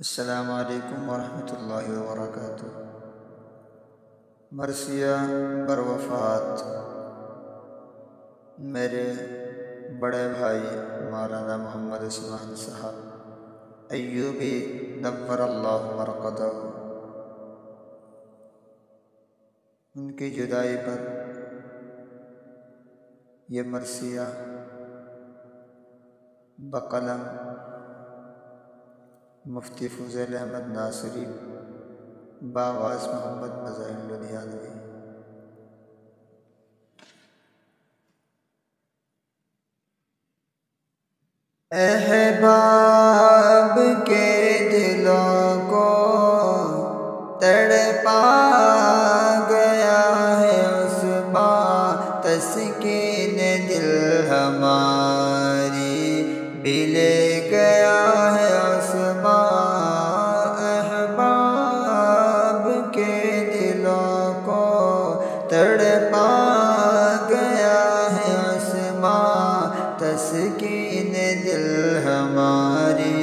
السلام علیکم ورحمۃ اللہ وبرکاتہ۔ مرثیہ بر وفات میرے بڑے بھائی مولانا محمد عثمان صاحب ایوبی نور اللہ مرقدہ، ان کی جدائی پر یہ مرثیہ بقلم مفتی فضیل احمد ناصری بآواز محمد مظاہر لدھیانوی۔ احباب کے دلوں کو تڑپا گیا ہے عصباں، تسکین دل ہماری بھی لے گیا ہے عصباں۔ احباب کے دلوں کو تڑپا گیا ہے عصباں، تسکین دل ہماری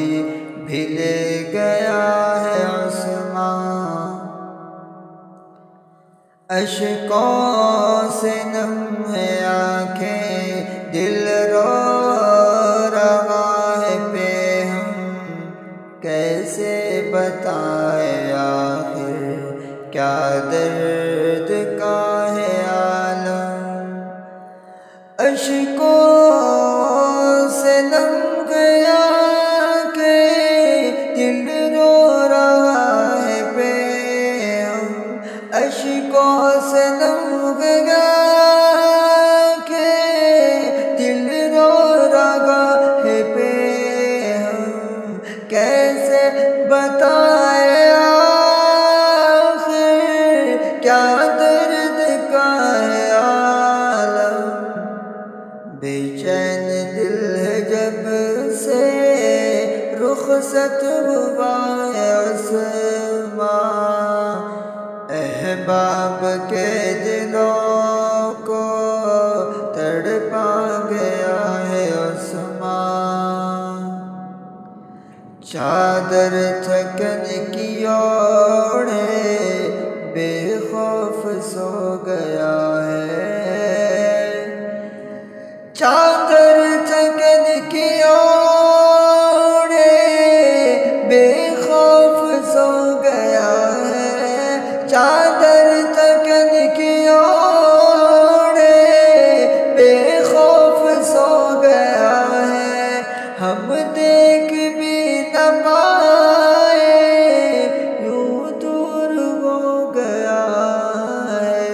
بھی لے گیا ہے عصباں۔ اشکوں سے نم ہے آنکھیں، دل رو رہا ہے پہ ہم، کیسے بتائے آخر کیا درد کا ہے عالم۔ اشکوں سے نم گیا کہ دل رو رہا ہے پہ ہم، اشکوں سے نم گیا کہ دل رو رہا ہے پہ ہم، کیسے بتائے آخر کیا درد کا ہے عالم۔ بے چین دل ہے جب سے رخصت ہوا ہے عصباں، احباب کے دلوں کو تڑپا گیا ہے عصباں۔ چادر تھکن کی اوڑھے بے خوف سو گیا ہے، چادر تھکن کی اوڑھے بے خوف سو گیا ہے، چادر تھکن کی اوڑھے بے خوف سو گیا ہے، ہم دیکھ بھی نہ پائے یوں دور ہو گیا ہے،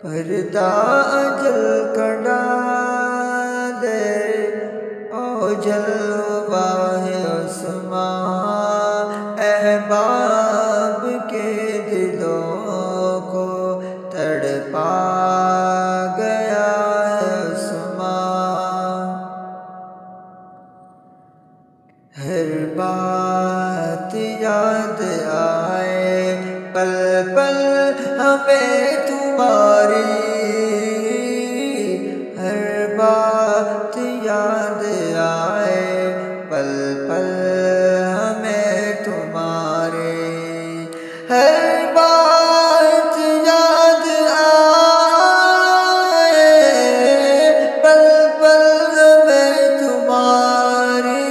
پردہ اجل کا ڈالے اوجھل ہوا ہے عصباں، احباب کے دلوں کو تڑپا گیا ہے عصباں۔ ہر بات یاد آئے پل پل ہمیں تمہاری، ہر بات یاد آئے پل پل ہمیں تمہاری، ہر بات یاد آئے پل پل ہمیں تمہاری،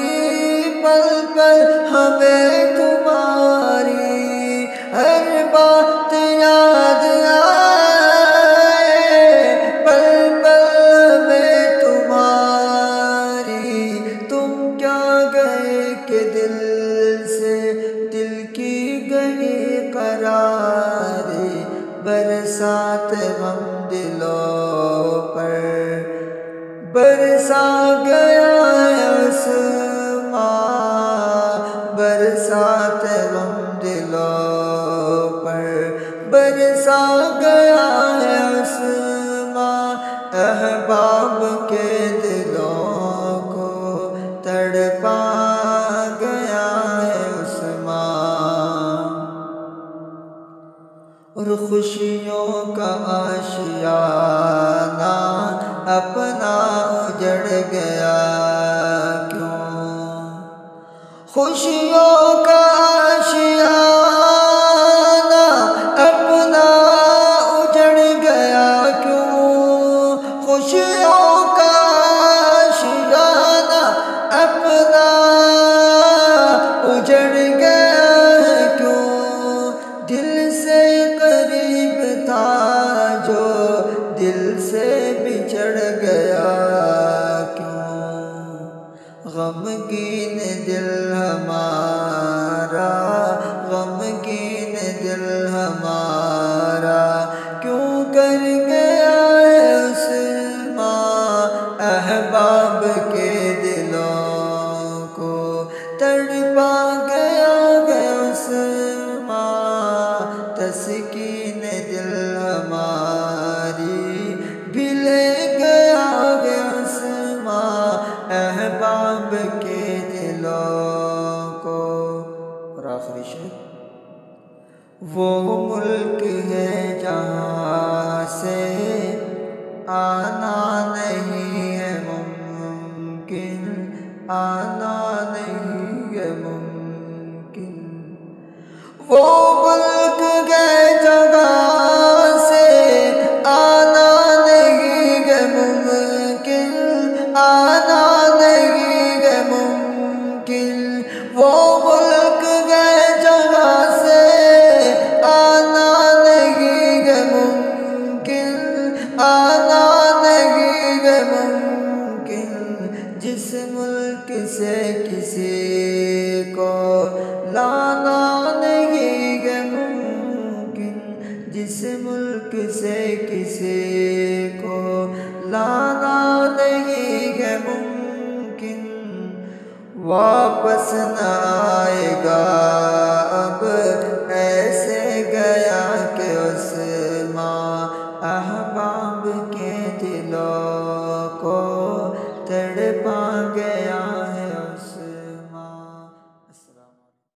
پل پل ہمیں تمہاری، ہر بات یاد آئے پل پل ہمیں تمہاری۔ تم کیا گئے کہ دل سے دل کی گئی قراری، برسات غم دلوں پر برسا گیا ہے عصباں، برسات غم دلوں پر برسا گیا ہے عصباں، احباب کے دلوں کو تڑپا گیا ہے عصباں۔ اور خوشیوں کا آشیانہ اپنا اجڑ گیا کیوں، خوشیوں کا آشیانہ اپنا اجڑ گیا کیوں؟ خوشیوں کا آشیانہ اپنا اجڑ گیا کیوں؟ دل سے قریب تھا جو دل سے بچھڑ گیا کیوں؟ غمگین دل ہمارا، غمگین دل ہمارا کیوں کر گیا ہے اس ماں احباب کے دلوں کو تڑپا گیا ہے اس ماں تسکین دل ہماری بھی لے گیا ہے اس ماں احباب کے دلوں کو۔ اور آخری شعر، وہ ملک ہے جہاں سے آنا نہیں ہے ممکن، آنا نہیں ہے ممکن۔ وہ ملک ہے جہاں سے آنا نہیں ہے ممکن، آنا نہیں ہے ممکن۔ وہ ملک ہے جہاں سے آنا نہیں ہے ممکن، آنا نہیں ہے ممکن۔ جس ملک سے کسی کو لانا نہیں ہے ممکن، جس ملک سے کسی کو لانا نہیں ہے ممکن، واپس نہ